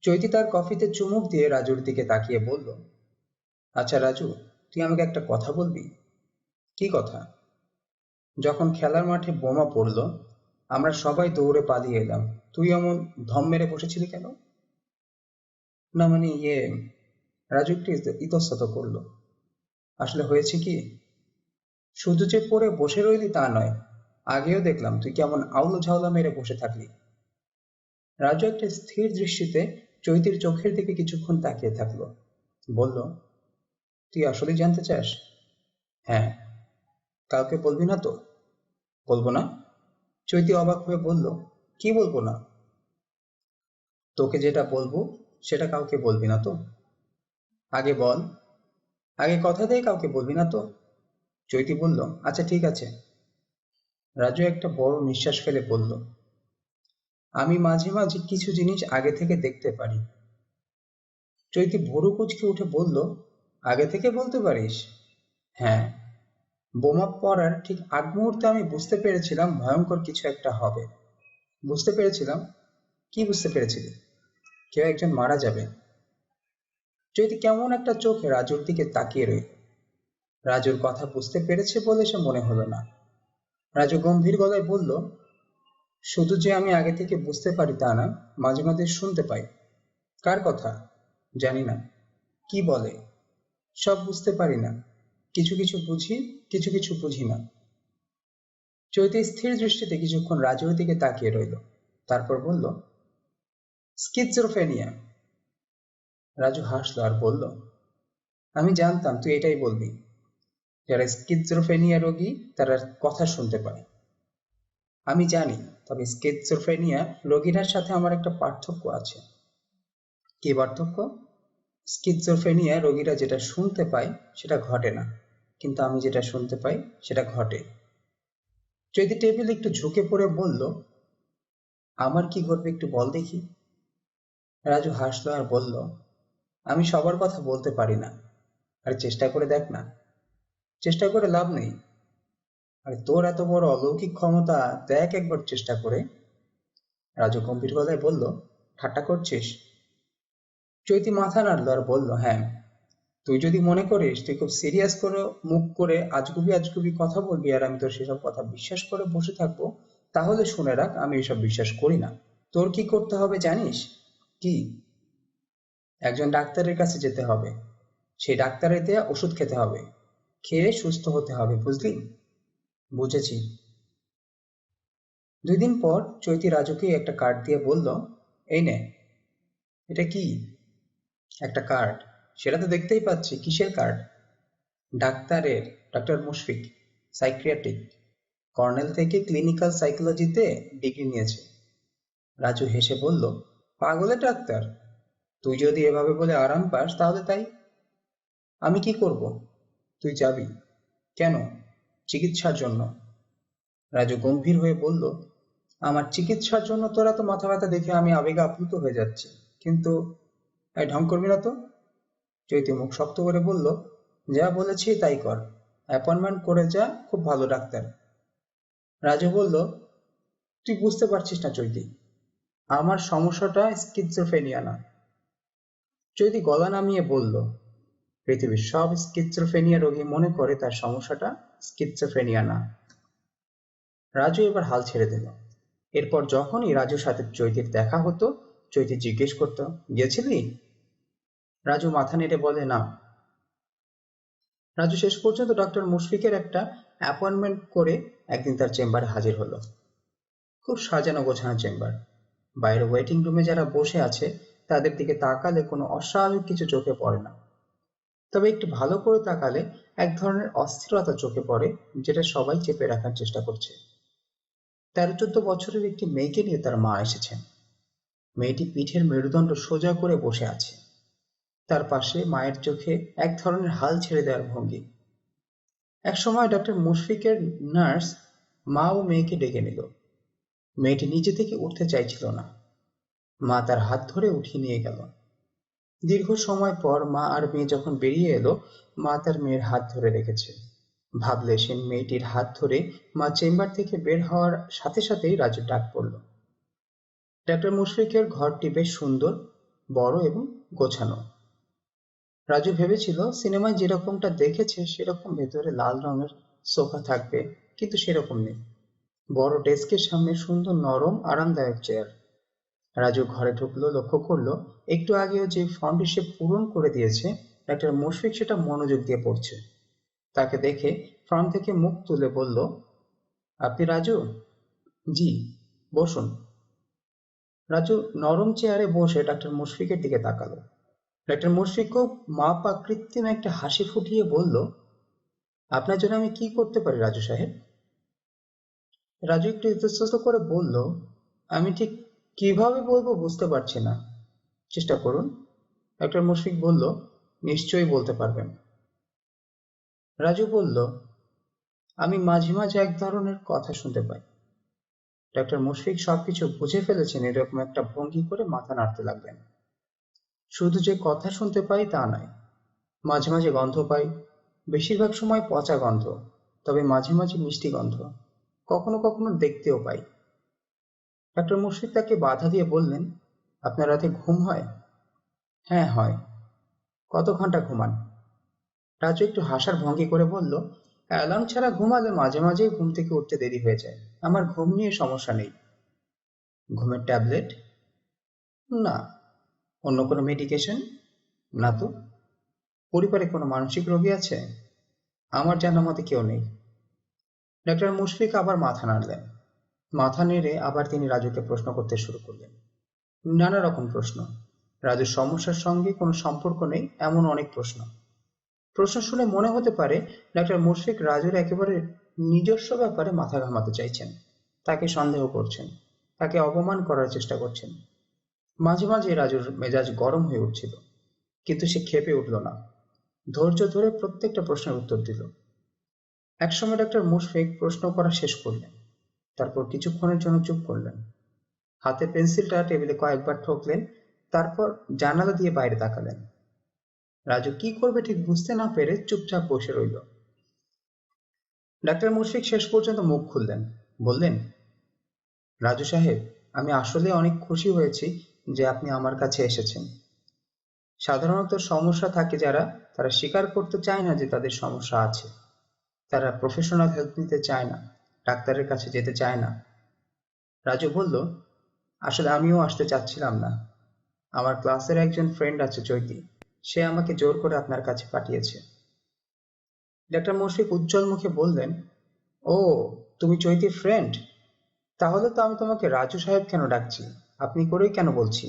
চৈতি তার কফিতে চুমুক দিয়ে রাজুর দিকে তাকিয়ে বলল, আচ্ছা রাজু, তুই আমাকে একটা কথা বলবি? কি কথা? যখন খেলার মাঠে বোমা পড়লো, আমরা সবাই দৌড়ে পালিয়ে এলাম, তুই এমন ধম মেরে বসেছিলি কেন? না মানে রাজু একটু ইতস্তত করলো। আসলে হয়েছে কি, শুধু যে পড়ে বসে রইলি তা নয়, আগেও দেখলাম তুই কেমন আউলো ঝাউলা মেরে বসে থাকলি। রাজু একটা স্থির দৃষ্টিতে চৈতির চোখের দিকে কিছুক্ষণ তাকিয়ে থাকলো। বলল, তুই আসলেই জানতে চাস? হ্যাঁ। কাউকে বলবি না তো? বলবো না। চৈতি অবাক হয়ে বলল, কি বলবো না? তোকে যেটা বলবো সেটা কাউকে বলবি না তো? আগে বল। আগে কথা দিয়ে কাউকে বলবি না তো? চৈতি বলল, আচ্ছা ঠিক আছে। রাজু একটা বড় নিঃশ্বাস ফেলে বলল, আমি মাঝে মাঝে কিছু জিনিস আগে থেকে দেখতে পারি। চৈতি ভুরু কুঁচকে উঠে বলল, আগে থেকে বলতে পারিস? হ্যাঁ, বোমা পড়ার ঠিক আগ মুহূর্তে আমি বুঝতে পেরেছিলাম ভয়ঙ্কর কিছু একটা হবে। বুঝতে পেরেছিলাম? কি বুঝতে পেরেছিলি? কেউ একজন মারা যাবে। চৈতি কেমন একটা চোখে রাজুর দিকে তাকিয়ে রইল। রাজুর কথা বুঝতে পেরেছে বলে সে মনে হলো না। রাজু গম্ভীর গলায় বলল, শুধু যে আমি আগে থেকে বুঝতে পারি তা না, মাঝে মাঝে শুনতে পাই। কার কথা? জানি না। কি বলে? সব বুঝতে পারি না। কিছু কিছু বুঝি, কিছু কিছু বুঝি না। চৈতি স্থির দৃষ্টিতে কিছুক্ষণ রাজুর দিকে তাকিয়ে রইল, তারপর বলল, স্কিজোফ্রেনিয়া। রাজু হাসলো আর বলল, আমি জানতাম তুই এটাই বলবি। যারা স্কিজোফ্রেনিয়া রোগী তারা কথা শুনতে পায়। আমি জানি, তবে স্কিজোফ্রেনিয়া রোগীটার সাথে আমার একটা পার্থক্য আছে। কি পার্থক্য? স্কিজোফ্রেনিয়া রোগীরা যেটা শুনতে পায় সেটা ঘটে না, কিন্তু আমি যেটা শুনতে পাই সেটা ঘটে। যদি টেবিল একটু ঝুঁকে পড়ে বলল, আমার কি ঘটবে একটু বল দেখি। রাজু হাসলো আর বলল, আমি সবার কথা বলতে পারি না। আর চেষ্টা করে দেখ না। চেষ্টা করে লাভ নেই। আর তোর এত বড় অলৌকিক ক্ষমতা, দেখ একবার চেষ্টা করে। রাজু গম্ভীর গলায় বলল, ঠাট্টা করছিস? চৈতি মাথা নাড়ল আর বলল, হ্যাঁ, তুই যদি মনে করিস তুই খুব সিরিয়াস করে মুখ করে আজগুবি আজগুবি কথা বলবি আর আমি তোর সেসব কথা বিশ্বাস করে বসে থাকবো, তাহলে শুনে রাখ, আমি এসব বিশ্বাস করি না। তোর কি করতে হবে জানিস? কি? একজন ডাক্তারের কাছে যেতে হবে। সেই ডাক্তারের দেয়া ওষুধ খেতে হবে। খেয়ে সুস্থ হতে হবে, বুঝলি? বুঝেছি। 2 দিন পর চৈতি রাজুকে একটা কার্ড দিয়ে বলল, এই নে। এটা কি? একটা কার্ড। সেটা তো দেখতেই পাচ্ছি। কিসের কার্ড? ডাক্তারের। Doctor Mushfiq, psychiatric. কর্নেল থেকে ক্লিনিক্যাল সাইকোলজিতে ডিগ্রি নিয়েছে। রাজু হেসে বলল, পাগলের ডাক্তার? তুই যদি এভাবে বলে আরাম পাস তাহলে তাই। আমি কি করব? তুই যাবি। কেন? চিকিৎসার জন্য। রাজু গম্ভীর হয়ে বলল, আমার চিকিৎসার জন্য তোরা তো মাথা ব্যথা দেখে আমি আবেগে আপ্লুত হয়ে যাচ্ছি, কিন্তু এই ঢং করবি না তো। চৈতি মুখ শক্ত করে বলল, যা বলেছি তাই কর। অ্যাপয়েন্টমেন্ট করে যা, খুব ভালো ডাক্তার। রাজু বলল, তুই বুঝতে পারছিস না চৈতি, আমার সমস্যাটা স্কিজোফ্রেনিয়া না। চৈতি গলা নামিয়ে বলল, পৃথিবীর সব স্কিজোফ্রেনিয়া রোগী মনে করে তার সমস্যাটা স্কিজোফ্রেনিয়া না। রাজু এবার হাল ছেড়ে দিল। এরপর যখনই রাজুর সাথে চৈতির দেখা হতো, চৈতি জিজ্ঞেস করত, গিয়েছিলি? রাজু মাথা নেড়ে বলে, না। রাজু শেষ পর্যন্ত ডক্টর মুশফিকের একটা অ্যাপয়েন্টমেন্ট করে একদিন তার চেম্বারে হাজির হলো। খুব সাজানো গোছানো চেম্বার। বাইরে ওয়েটিং রুমে যারা বসে আছে তাদের দিকে তাকালে কোনো অস্বাভাবিক কিছু চোখে পড়ে না, তবে একটু ভালো করে তাকালে এক ধরনের অস্থিরতা চোখে পড়ে, যেটা সবাই চেপে রাখার চেষ্টা করছে। 13-14 বছরের একটি মেয়েকে নিয়ে তার মা এসেছেন। মেয়েটি পিঠের মেরুদণ্ড সোজা করে বসে আছে। তার পাশে মায়ের চোখে এক ধরনের হাল ছেড়ে দেওয়ার ভঙ্গি। একসময় ডক্টর মুশফিকের নার্স মা ও মেয়েকে ডেকে নিল। মেয়েটি নিজে থেকে উঠতে চাইছিল না। মা তার হাত ধরে উঠিয়ে নিয়ে গেল। দীর্ঘ সময় পর মা আর মেয়ে যখন বেরিয়ে এলো, মা তার মেয়ের হাত ধরে রেখেছে। ভাবলে সে মেয়েটির হাত ধরে মা চেম্বার থেকে বের হওয়ার সাথে সাথেই রাজুর ডাক পড়ল। ডক্টর মুশফিকের ঘরটি বেশ সুন্দর, বড় এবং গোছানো। রাজু ভেবেছিল সিনেমায় যেরকমটা দেখেছে সেরকম ভেতরে লাল রঙের সোফা থাকবে, কিন্তু সেরকম নেই। বড় ডেস্কের সামনে সুন্দর নরম আরামদায়ক চেয়ার। রাজু ঘরে ঢুকলো, লক্ষ্য করলো একটু আগেও যে ফর্মটি সে পূরণ করে দিয়েছে ডাক্তার মুশফিক সেটা মনোযোগ দিয়ে পড়ছে। তাকে দেখে ফর্ম থেকে মুখ তুলে বলল, আপনি রাজু? জি, বসুন। রাজু নরম চেয়ারে বসে ডাক্তার মুশফিকের দিকে তাকালো। ডাক্তার মুশফিকও মাপা কৃত্রিম একটা হাসি ফুটিয়ে বলল, আপনার জন্য আমি কি করতে পারি রাজু সাহেব? রাজু একটু ইতস্তত করে বলল, আমি ঠিক কিভাবে বলবো বুঝতে পারছি না। চেষ্টা করুন। ডাক্তার মুশফিক বলল, নিশ্চয়ই বলতে পারবেন। রাজু বলল, আমি মাঝে মাঝে এক ধরনের কথা শুনতে পাই। ডাক্তার মুশফিক সবকিছু বুঝে ফেলেছেন এরকম একটা ভঙ্গি করে মাথা নাড়তে লাগলেন। শুধু যে কথা শুনতে পাই তা নয়, মাঝে মাঝে গন্ধ পাই, বেশিরভাগ সময় পচা গন্ধ, তবে মাঝে মাঝে মিষ্টি গন্ধ, কখনো কখনো দেখতেও পাই। ডাক্তার মুশফিক তাকে বাধা দিয়ে বললেন, আপনার রাতে ঘুম হয়? হ্যাঁ হয়। কত ঘন্টা ঘুমান? রাজু একটু হাসার ভঙ্গি করে বলল, অ্যালার্ম ছাড়া ঘুমালে মাঝে মাঝেই ঘুম থেকে উঠতে দেরি হয়ে যায়। আমার ঘুম নিয়ে সমস্যা নেই। ঘুমের ট্যাবলেট? না। অন্য কোনো মেডিকেশন? না তো। পরিবারে কোনো মানসিক রোগী আছে? আমার জানা মতে কেউ নেই। ডাক্তার মুশফিক আবার মাথা নাড়লেন। মাথা নেড়ে আবার তিনি রাজুকে প্রশ্ন করতে শুরু করলেন। নানা রকম প্রশ্ন। রাজুর সমস্যার সঙ্গে কোনো সম্পর্ক নেই এমন অনেক প্রশ্ন। প্রশ্ন শুনে মনে হতে পারে ডাক্তার মুশফিক রাজুর একেবারে নিজস্ব ব্যাপারে মাথা ঘামাতে চাইছেন, তাকে সন্দেহ করছেন, তাকে অপমান করার চেষ্টা করছেন। মাঝে মাঝে রাজুর মেজাজ গরম হয়ে উঠছিল, কিন্তু সে ক্ষেপে উঠল না, ধৈর্য ধরে প্রত্যেকটা প্রশ্নের উত্তর দিল। একসময় ডাক্তার মুশফিক প্রশ্ন করা শেষ করলেন, তারপর কিছুক্ষণের জন্য চুপ করলেন। হাতে পেন্সিলটা টেবিলে কয়েকবার ঠোকলেন, তারপর জানালা দিয়ে বাইরে তাকালেন। রাজু কি করবে ঠিক বুঝতে না পেরে চুপচাপ বসে রইল। ডাক্তার মুশফিক শেষ পর্যন্ত মুখ খুললেন, বললেন, রাজু সাহেব, আমি আসলে অনেক খুশি হয়েছি যে আপনি আমার কাছে এসেছেন। সাধারণত সমস্যা থাকে যারা, তারা স্বীকার করতে চায় না যে তাদের সমস্যা আছে। তারা প্রফেশনাল হেল্প নিতে চায় না, ডাক্তারের কাছে যেতে চায় না। রাজু বলল, আসলে আমিও আসতে চাচ্ছিলাম না। আমার ক্লাসের একজন ফ্রেন্ড আছে চৈতি, সে আমাকে জোর করে আপনার কাছে পাঠিয়েছে। ডাক্তার মুশফিক উজ্জ্বল মুখে বললেন, ও, তুমি চৈতির ফ্রেন্ড? তাহলে তো আমি তোমাকে রাজু সাহেব কেন ডাকছি, আপনি করেই কেন বলছি?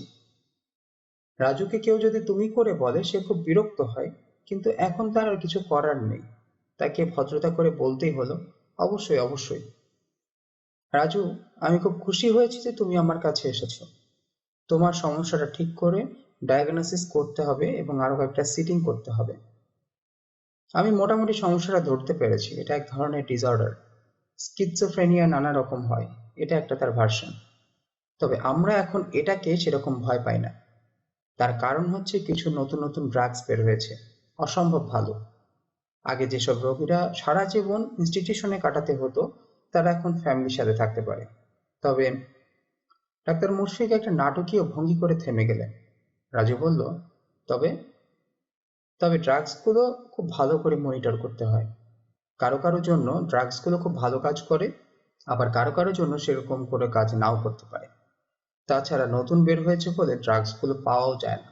রাজুকে কেউ যদি তুমি করে বলে সে খুব বিরক্ত হয়, কিন্তু এখন তার আর কিছু করার নেই, তাকে ভদ্রতা করে বলতেই হলো, অবশ্যই অবশ্যই। রাজু, আমি খুব খুশি হয়েছি যে তুমি আমার কাছে এসেছো। তোমার সমস্যাটা ঠিক করে ডায়াগনোসিস করতে হবে এবং আরো কয়েকটা সিটিং করতে হবে। আমি মোটামুটি সমস্যাটা ধরতে পেরেছি, এটা এক ধরনের ডিসঅর্ডার। স্কিজোফ্রেনিয়া নানা রকম হয়, এটা একটা তার ভার্সন। তবে আমরা এখন এটাকে সেরকম ভয় পাই না। তার কারণ হচ্ছে কিছু নতুন নতুন ড্রাগস বের হয়েছে, অসম্ভব ভালো। আগে যেসব রোগীরা সারা জীবন ইনস্টিটিউশনে কাটাতে হতো, তারা এখন ফ্যামিলির সাথে থাকতে পারে। তবে ডাক্তার মুশফিক একটা নাটকীয় ভঙ্গি করে থেমে গেলেন। রাজু বলল, তবে তবে ড্রাগসগুলো খুব ভালো করে মনিটর করতে হয়। কারো কারো জন্য ড্রাগসগুলো খুব ভালো কাজ করে, আবার কারো কারো জন্য সেরকম করে কাজ নাও করতে পারে। তাছাড়া নতুন বের হয়েছে বলে ড্রাগসগুলো পাওয়াও যায় না,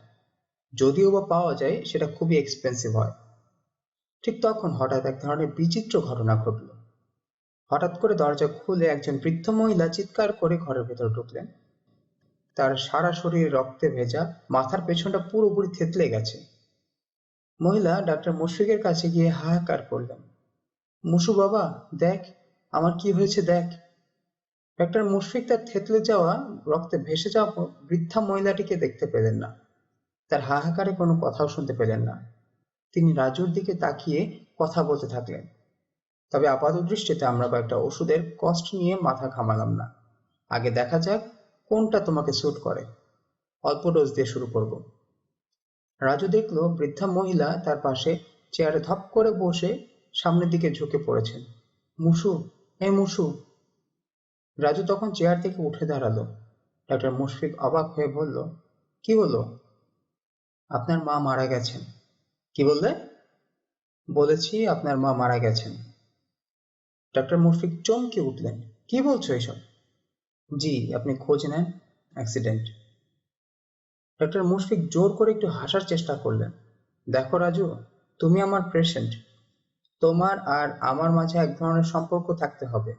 যদিও বা পাওয়া যায় সেটা খুবই এক্সপেন্সিভ হয়। ঠিক তখন হঠাৎ এক ধরনের বিচিত্র ঘটনা ঘটল। হঠাৎ করে দরজা খুলে একজন বৃদ্ধ মহিলা চিৎকার করে ঘরের ভেতর ঢুকলেন। তার সারা শরীর রক্তে ভেজা, মাথার পেছনটা পুরোপুরি থেতলে গেছে। মহিলা ডাক্তার মুশফিকের কাছে গিয়ে হাহাকার করলেন, মুশু বাবা, দেখ আমার কি হয়েছে দেখ। ডাক্তার মুশফিক তার থেতলে যাওয়া, রক্তে ভেসে যাওয়া বৃদ্ধা মহিলাটিকে দেখতে পেলেন না, তার হাহাকারে কোনো কথাও শুনতে পেলেন না। তিনি রাজুর দিকে তাকিয়ে কথা বলতে থাকলেন, তবে আপাতদৃষ্টিতে আমরা কয়েকটা ওষুধের কস্ট নিয়ে মাথা ঘামালাম না। আগে দেখা যাক কোনটা তোমাকে স্যুট করে। অল্প ডোজ দিয়ে শুরু করব। রাজু দেখলো বৃদ্ধা মহিলা তার পাশে চেয়ারে ধপ করে বসে সামনের দিকে ঝুঁকে পড়েছেন। মুসু, মুসু। রাজু তখন চেয়ার থেকে উঠে দাঁড়ালো। ডাক্তার মুশফিক অবাক হয়ে বলল, কি হলো? আপনার মা মারা গেছেন। কি বললে? বলেছি আপনার মা মারা গেছেন। ডাক্তার মুশফিক চমকে উঠলেন, কি বলছো এসব? জি, আপনি খোঁজ নেন, অ্যাক্সিডেন্ট। ডাক্তার মুশফিক জোর করে একটু হাসার চেষ্টা করলেন। দেখো রাজু, তুমি আমার পেশেন্ট, তোমার আর আমার মাঝে এক ধরনের সম্পর্ক থাকতে হবে।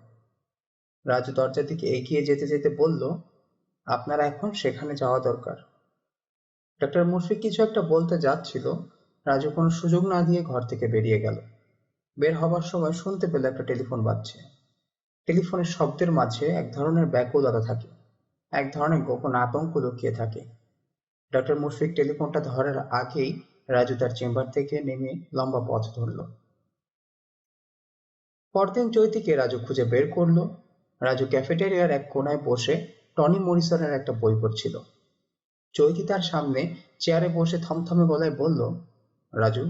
রাজু দরজার দিকে এগিয়ে যেতে যেতে বলল, আপনার এখন সেখানে যাওয়া দরকার। ডাক্তার মুশফিক কিছু একটা বলতে যাচ্ছিল, রাজু কোনো সুযোগ না দিয়ে ঘর থেকে বেরিয়ে গেল। বের হবার সময় শুনতে পেল একটা টেলিফোন বাজছে। টেলিফোনের শব্দের মাঝে এক ধরনের ব্যাকুলতা থাকে, এক ধরনের গোপন আতঙ্ক লুকিয়ে থাকে। ডাক্তার মুশফিক টেলিফোনটা ধরার আগেই রাজু তার চেম্বার থেকে নেমে লম্বা পথ ধরল। পরদিন চৈতিকে রাজু খুঁজে বের করলো। রাজু ক্যাফেটেরিয়ার এক কোনায় বসে টনি মরিসনের একটা বই পড়ছিল। চৈতি তার সামনে চেয়ারে বসে থমথমে গলায় বলল, রাজু।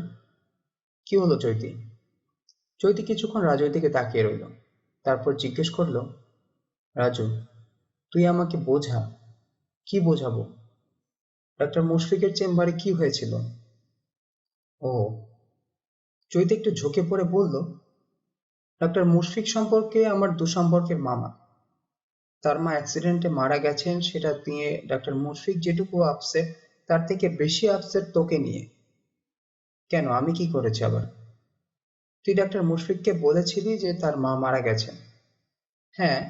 কি হলো চৈতি? চৈতি কিছুক্ষণ রাজুর দিকে তাকিয়ে রইল, তারপর জিজ্ঞেস করলো, রাজু, তুই আমাকে বোঝা। কি বোঝাবো? ডাক্তার মুশফিকের চেম্বারে কি হয়েছিল? ও। চৈতি একটু ঝুঁকে পড়ে বলল, ডাক্তার মুশফিক সম্পর্কে আমার দুঃসম্পর্কের মামা। তার মা অ্যাক্সিডেন্টে মারা গেছেন, সেটা নিয়ে ডাক্তার মুশফিক যেটুকু আপসেট, তার থেকে বেশি আপসেট তোকে নিয়ে। কেন, আমি কি করেছি আবার? তুই ডাক্তার মুশফিককে বলেছিলি যে তার মা মারা গেছেন। হ্যাঁ।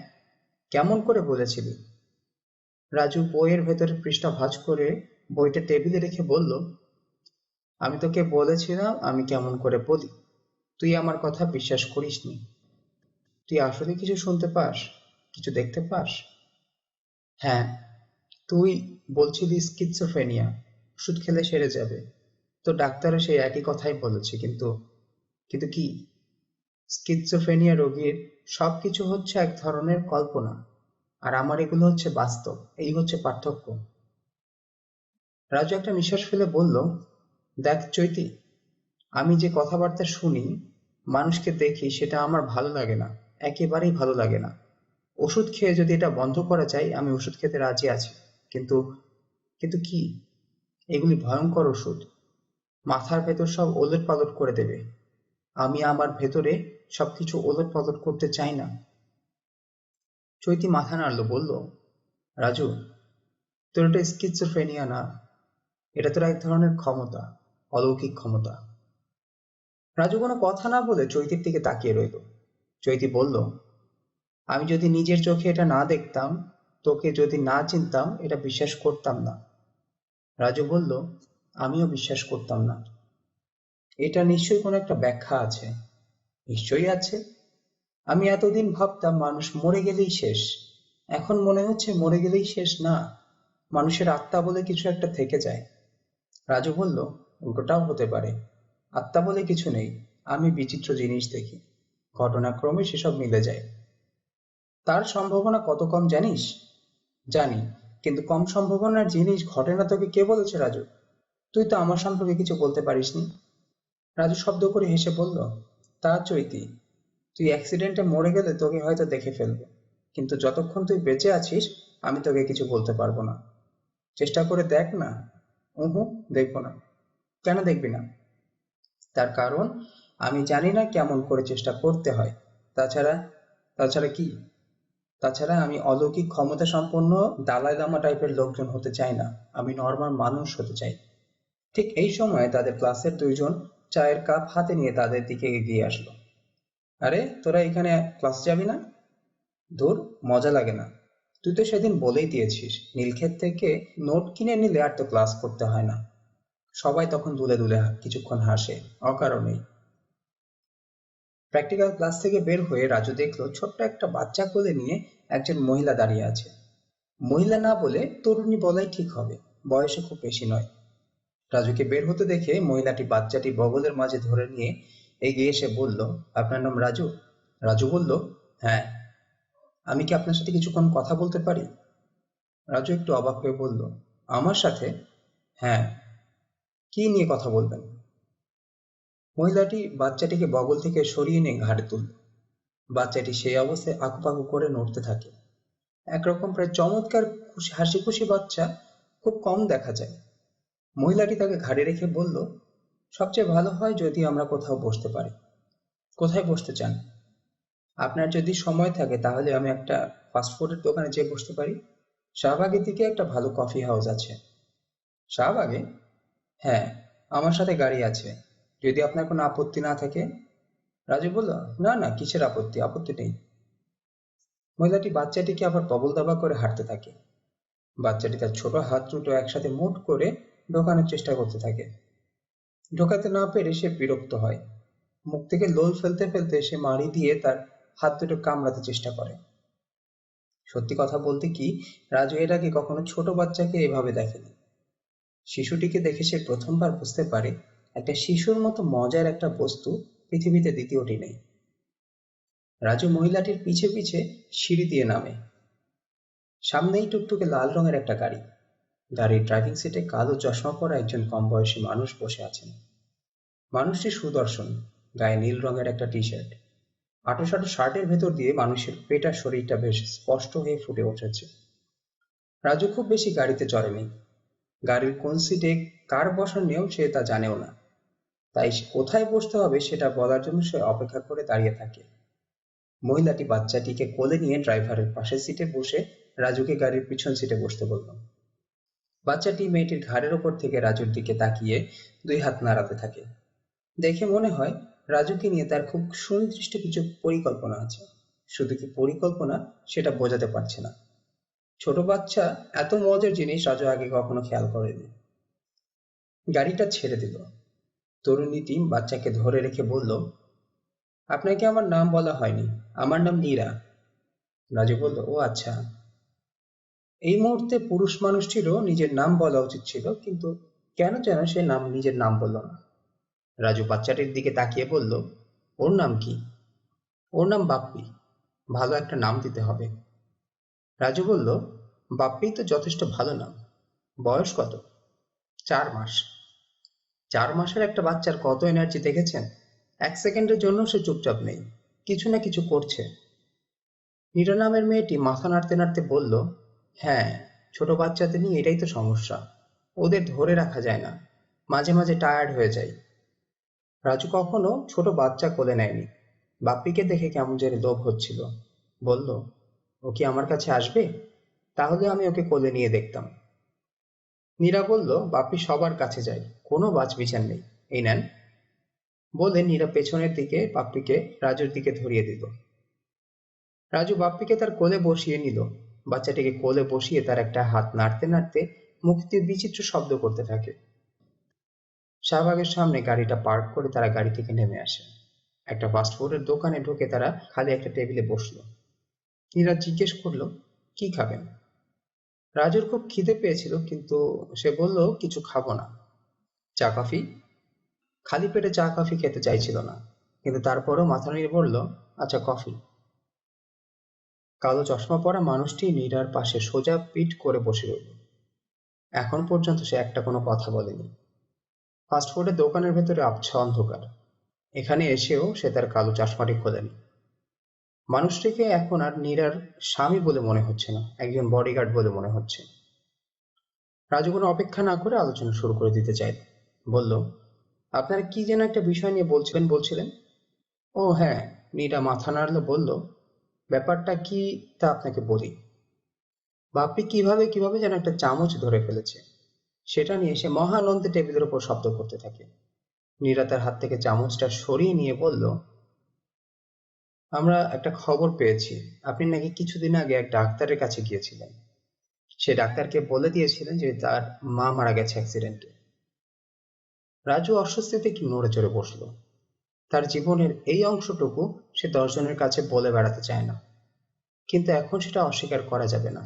কেমন করে বলেছিলি? রাজু বইয়ের ভেতরে পৃষ্ঠা ভাঁজ করে বইটা টেবিলে রেখে বলল, আমি তোকে বলেছিলাম আমি কেমন করে বলি, তুই আমার কথা বিশ্বাস করিসনি। তুই আসলে কিছু শুনতে পাস, কিছু দেখতে পাস? হ্যাঁ। তুই বলছিলি স্কিজোফ্রেনিয়া, ওষুধ খেলে সেরে যাবে। তো ডাক্তারও সেই একই কথাই বলেছে, কিন্তু কিন্তু কি? স্কিজোফ্রেনিয়া রোগীর সবকিছু হচ্ছে এক ধরনের কল্পনা, আর আমার এগুলো হচ্ছে বাস্তব। এই হচ্ছে পার্থক্য। রাজু একটা নিঃশ্বাস ফেলে বলল, দেখ চৈতি, আমি যে কথাবার্তা শুনি, মানুষকে দেখি, সেটা আমার ভালো লাগে না, একেবারেই ভালো লাগে না। ওষুধ খেয়ে যদি এটা বন্ধ করা যায়, আমি ওষুধ খেতে রাজি আছি। কিন্তু কিন্তু কি? এগুলি ভয়ঙ্কর ওষুধ, মাথার ভেতর সব ওলটপালট করে দেবে। আমি আমার ভেতরে সবকিছু ওলটপালট করতে চাই না। চৈতি মাথা নাড়ল, বলল, রাজু, তোর এটা স্কিজোফ্রেনিয়া না, এটা তোর এক ধরনের ক্ষমতা, অলৌকিক ক্ষমতা। রাজু কোনো কথা না বলে চৈতির দিকে তাকিয়ে রইল। চৈতি বলল, আমি যদি নিজের চোখে এটা না দেখতাম, তোকে যদি না চিনতাম, এটা বিশ্বাস করতাম না। রাজু বলল, আমিও বিশ্বাস করতাম না। এটা নিশ্চয়ই কোনো একটা ব্যাখ্যা আছে। নিশ্চয়ই আছে। আমি এতদিন ভাবতাম মানুষ মরে গেলেই শেষ, এখন মনে হচ্ছে মরে গেলেই শেষ না, মানুষের আত্মা বলে কিছু একটা থেকে যায়। রাজু বলল, উল্টোটাও হতে পারে। আত্মা বলে কিছু নেই, আমি বিচিত্র জিনিস দেখি, ঘটনাক্রমে সেসব মিলে যায়। তার সম্ভাবনা কত কম জানিস? জানি, কিন্তু কম সম্ভাবনার জিনিস ঘটে না তোকে কে বলেছে রাজু? তুই তো আমার সম্পর্কে কিছু বলতে পারিসনি। রাজু শব্দ করে হেসে বলল, তা চৈতি, তুই অ্যাক্সিডেন্টে মরে গেলে তোকে হয়তো দেখে ফেলবো, কিন্তু যতক্ষণ তুই বেঁচে আছিস আমি তোকে কিছু বলতে পারবো না। চেষ্টা করে দেখ না। উহু, দেখবো না। কেন দেখবি না? তার কারণ আমি জানি না কেমন করে চেষ্টা করতে হয়। তাছাড়া তাছাড়া কি? তাছাড়া আমি অলৌকিক ক্ষমতা সম্পন্ন দালাই লামা টাইপের লোকজন হতে চাই না, আমি নর্মাল মানুষ হতে চাই। ঠিক এই সময় তাদের ক্লাসের দুইজন চায়ের কাপ হাতে নিয়ে তাদের দিকে এগিয়ে আসলো। আরে তোরা এখানে ক্লাস যাবি না? ধুর, মজা লাগে না। তুই তো সেদিন বলেই দিয়েছিস নীলক্ষেত থেকে নোট কিনে নিলে আর তো ক্লাস করতে হয় না। সবাই তখন দুলে দুলে কিছুক্ষণ হাসে, অকারণেই। প্র্যাকটিক্যাল ক্লাস থেকে বের হয়ে রাজু দেখলো ছোট্ট একটা বাচ্চা কোলে নিয়ে একজন মহিলা দাঁড়িয়ে আছে। মহিলা না বলে তরুণী বলাই ঠিক হবে, বয়সে খুব বেশি নয়। রাজুকে বের হতে দেখে মহিলাটি বাচ্চাটি বগলের মাঝে ধরে নিয়ে এগিয়ে এসে বলল, আপনার নাম রাজু? রাজু বলল, হ্যাঁ। আমি কি আপনার সাথে কিছুক্ষণ কথা বলতে পারি? রাজু একটু অবাক হয়ে বলল, আমার সাথে? হ্যাঁ। কি নিয়ে কথা বলবেন? মহিলাটি বাচ্চাটিকে বগল থেকে সরিয়ে নিয়ে ঘাড়ে তুলল। বাচ্চাটি সেই অবস্থায় আকুপাকু করে নড়তে থাকে। একরকম প্রায় চমৎকার হাসি খুশি বাচ্চা খুব কম দেখা যায়। মহিলাটি তাকে ঘাড়ে রেখে বলল, সবচেয়ে ভালো হয় যদি আমরা কোথাও বসতে পারি। কোথায় বসতে চান? আপনার যদি সময় থাকে তাহলে আমি একটা ফাস্টফুডের দোকানে যেয়ে বসতে পারি। শাহবাগের দিকে একটা ভালো কফি হাউস আছে। শাহবাগে? হ্যাঁ, আমার সাথে গাড়ি আছে, যদি আপনার কোনো আপত্তি না থাকে। রাজু বলল, না না, কিসের আপত্তি, আপত্তি নেই। মহিলাটি বাচ্চাটিকে আবার তবল দাবা করে হাঁটতে থাকে। বাচ্চাটি তার ছোট হাত দুটো একসাথে মুঠ করে ঢোকানোর চেষ্টা করতে থাকে। ঢোকাতে না পেরে সে বিরক্ত হয়। মুখ থেকে লোল ফেলতে ফেলতে সে মাড়ি দিয়ে তার হাত দুটো কামড়াতে চেষ্টা করে। সত্যি কথা বলতে কি, রাজু এর আগে কখনো ছোট বাচ্চাকে এভাবে দেখেনি। শিশুটিকে দেখে সে প্রথমবার বুঝতে পারে একটা শিশুর মতো মজার একটা বস্তু পৃথিবীতে দ্বিতীয়টি নেই। রাজু মহিলাটির পিছে পিছে সিঁড়ি দিয়ে নামে। সামনেই টুকটুকে লাল রঙের একটা গাড়ি। গাড়ির ড্রাইভিং সিটে কালো চশমা পরা একজন কম বয়সী মানুষ বসে আছেন। মানুষটি সুদর্শন, গায়ে নীল রঙের একটা টি শার্ট। আঁটো-সাঁটো শার্টের ভেতর দিয়ে মানুষের পেটা শরীরটা বেশ স্পষ্ট হয়ে ফুটে উঠেছে। রাজু খুব বেশি গাড়িতে চড়েনি। গাড়ির কোন সিটে কার বসার নিয়ম সে তা জানেও না, তাই কোথায় বসতে হবে সেটা বলার জন্য সে অপেক্ষা করে দাঁড়িয়ে থাকে। মহিলাটি বাচ্চাটিকে কোলে নিয়ে ড্রাইভারের পাশের সিটে বসে রাজুকে গাড়ির পিছন সিটে বসতে বলল। বাচ্চাটি মেয়েটির ঘাড়ের ওপর থেকে রাজুর দিকে তাকিয়ে দুই হাত নাড়াতে থাকে। দেখে মনে হয় রাজুকে নিয়ে তার খুব সুনির্দিষ্ট কিছু পরিকল্পনা আছে। শুধু কি পরিকল্পনা সেটা বোঝাতে পারছে না। ছোট বাচ্চা এত মজার জিনিস রাজু আগে কখনো খেয়াল করেনি। গাড়িটা ছেড়ে দিল। তরুণীটি বাচ্চাকে ধরে রেখে বলল, আপনাকে আমার নাম বলা হয়নি, আমার নাম নীরা। রাজু বলল, ও আচ্ছা। এই মুহূর্তে পুরুষ মানুষটিরও নিজের নাম বলা উচিত ছিল, কিন্তু কেন যেন সে নিজের নাম বলল না। রাজু বাচ্চাটির দিকে তাকিয়ে বলল, ওর নাম কি? ওর নাম বাপ্পি। ভালো একটা নাম দিতে হবে। রাজু বলল, বাপ্পি তো যথেষ্ট ভালো নাম। বয়স কত? 4 মাস। 4 মাসের একটা বাচ্চার কত এনার্জি দেখেছেন? 1 সেকেন্ডের জন্য সে চুপচাপ নেই, কিছু না কিছু করছে। নীরা নামের মেয়েটি মাথা নাড়তে নাড়তে বলল, হ্যাঁ, ছোট বাচ্চাদের নিয়ে এটাই তো সমস্যা, ওদের ধরে রাখা যায় না, মাঝে মাঝে টায়ার্ড হয়ে যায়। রাজু কখনো ছোট বাচ্চা কোলে নেয়নি। বাপ্পিকে দেখে কেমন যেন লোভ হচ্ছিল। বলল, ও কি আমার কাছে আসবে? তাহলে আমি ওকে কোলে নিয়ে দেখতাম। নীরা বলল, বাপ্পি সবার কাছে যায়, কোনো বাছবিচার নেই, এই নেন। বলে নীরা পেছনের দিকে বাপ্পিকে রাজুর দিকে ধরিয়ে দিল। রাজু বাপ্পিকে তার কোলে বসিয়ে নিল। বাচ্চাটিকে কোলে বসিয়ে তার একটা হাত নাড়তে নাড়তে মুখ দিয়ে বিচিত্র শব্দ করতে থাকে। শাহবাগের সামনে গাড়িটা পার্ক করে তারা গাড়ি থেকে নেমে আসে। একটা ফাস্টফুডের দোকানে ঢুকে তারা খালি একটা টেবিলে বসলো। নীরা জিজ্ঞেস করলো, কি খাবেন? রাজুর খুব খিদে পেয়েছিল, কিন্তু সে বলল, কিছু খাবো না। চা কফি? খালি পেটে চা কফি খেতে চাইছিল না, কিন্তু তারপরও মাথা নেড়ে বলল, আচ্ছা কফি। কালো চশমা পরা মানুষটি নীরার পাশে সোজা পিঠ করে বসে রইল। এখন পর্যন্ত সে একটা কোনো কথা বলেনি। ফাস্টফুডের দোকানের ভেতরে আবছা অন্ধকার। এখানে এসেও সে তার কালো চশমাটি খোলেনি। মানুষটিকে এখন আর নীরার স্বামী বলে মনে হচ্ছে না, একজন বডিগার্ড বলে মনে হচ্ছে। রাজু কোনো অপেক্ষা না করে আলোচনা শুরু করে দিতে চাইল। বলল, আপনারা কি যেন একটা বিষয় নিয়ে বলছিলেন? ও হ্যাঁ, নীরা মাথা নাড়ল, বলল, ব্যাপারটা কি তা আপনাকে বলি। বাপ্পি কিভাবে কিভাবে যেন একটা চামচ ধরে ফেলেছে, সেটা নিয়ে সে মহানন্দে টেবিলের উপর শব্দ করতে থাকে। নীরা তার হাত থেকে চামচটা সরিয়ে নিয়ে বলল, আমরা একটা খবর পেয়েছি, আপনি নাকি কিছুদিন আগে এক ডাক্তারের কাছে গিয়েছিলেন। সে ডাক্তারকে বলে দিয়েছিলেন যে তার মা মারা গেছে অ্যাক্সিডেন্টে। রাজু অস্বস্তিতে একটু নড়ে চড়ে বসল। তার জীবনের এই অংশটুকু সে 10 জনের কাছে বলে বেড়াতে চায় না, কিন্তু এখন সেটা অস্বীকার করা যাবে না।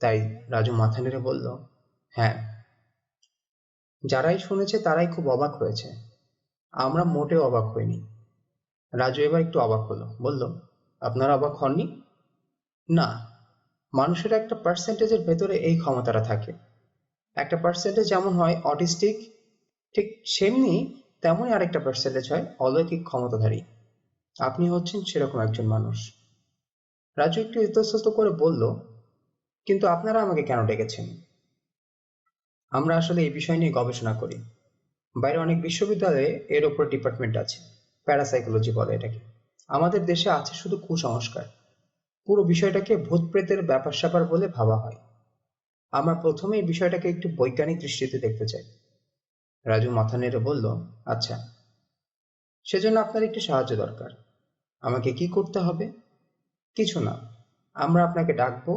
তাই রাজু মাথা নেড়ে বলল, হ্যাঁ। যারাই শুনেছে তারাই খুব অবাক হয়েছে, আমরা মোটেও অবাক হইনি। রাজু এবার একটু অবাক হলো, বলল, আপনারা অবাক হননি? না, মানুষের একটা পার্সেন্টেজের ভেতরে এই ক্ষমতাটা থাকে। একটা পার্সেন্টেজ যেমন হয় অটিস্টিক, ঠিক সেমনি তেমনই আরেকটা পার্সেন্টেজ হয় অলৌকিক ক্ষমতাধারী। আপনি হচ্ছেন সেরকম একজন মানুষ। রাজু একটু ইতস্তত করে বলল, কিন্তু আপনারা আমাকে কেন ডেকেছেন? আমরা আসলে এই বিষয় নিয়ে গবেষণা করি। বাইরে অনেক বিশ্ববিদ্যালয়ে এর ওপর ডিপার্টমেন্ট আছে, প্যারাসাইকোলজি বলে এটাকে। আমাদের দেশে আছে শুধু কুসংস্কার। পুরো বিষয়টাকে ভূত প্রেতের ব্যাপার স্যাপার বলে ভাবা হয়। আমরা প্রথমে এই বিষয়টাকে একটু বৈজ্ঞানিক দৃষ্টিতে দেখতে চাই। রাজু মাথা নেড়ে বলল, আচ্ছা, সেজন্য আপনার একটু সাহায্য দরকার। আমাকে কি করতে হবে? কিছু না, আমরা আপনাকে ডাকবো।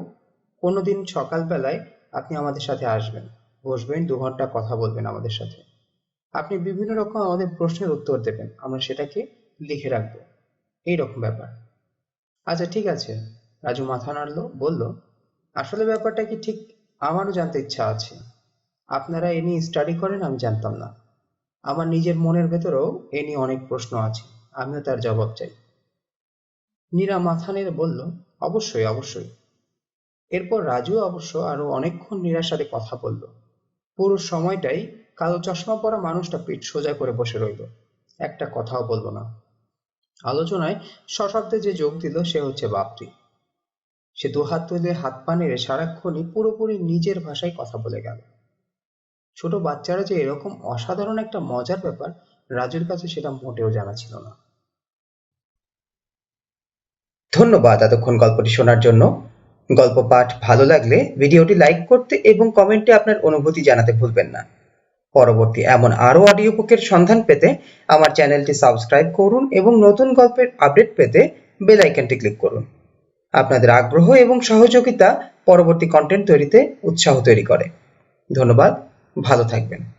কোনোদিন সকালবেলায় আপনি আমাদের সাথে আসবেন, বসবেন, 2 ঘন্টা কথা বলবেন আমাদের সাথে। আপনি বিভিন্ন রকম আমাদের প্রশ্নের উত্তর দেবেন, আমরা সেটাকে লিখে রাখবো, এই রকম ব্যাপার। আচ্ছা ঠিক আছে। রাজু মাথা নাড়লো, বলল, আসলে ব্যাপারটা কি ঠিক আমারও জানতে ইচ্ছা আছে। আপনারা এ নিয়ে স্টাডি করেন আমি জানতাম না। আমার নিজের মনের ভেতরেও এ নিয়ে অনেক প্রশ্ন আছে, আমিও তার জবাব চাই। নীরা মাথা নেড়ে বলল, অবশ্যই অবশ্যই। এরপর রাজু অবশ্য আরো অনেকক্ষণ নীরার সাথে কথা বলল। পুরো সময়টাই কালো চশমা পরা মানুষটা পিঠ সোজা করে বসে রইল, একটা কথাও বলল না। আলোচনায় সশব্দে যে যোগ দিল সে হচ্ছে বাপটি। সে দুহাত তুলে হাত পা নেড়ে সারাক্ষণই পুরোপুরি নিজের ভাষায় কথা বলে গেল। ছোট বাচ্চারা যে এরকম অসাধারণ একটা মজার ব্যাপার, রাজুর কাছে সেটা মোটেও জানা ছিল না। ধন্যবাদ এতক্ষণ গল্পটি শোনার জন্য। গল্প পাঠ ভালো লাগলে ভিডিওটি লাইক করতে এবং কমেন্টে আপনার অনুভূতি জানাতে ভুলবেন না। পরবর্তী এমন আরো অডিও বুকের সন্ধান পেতে আমার চ্যানেলটি সাবস্ক্রাইব করুন এবং নতুন গল্পের আপডেট পেতে বেল আইকনটি ক্লিক করুন। আপনাদের আগ্রহ এবং সহযোগিতা পরবর্তী কন্টেন্ট তৈরিতে উৎসাহ তৈরি করে। ধন্যবাদ, ভালো থাকবেন।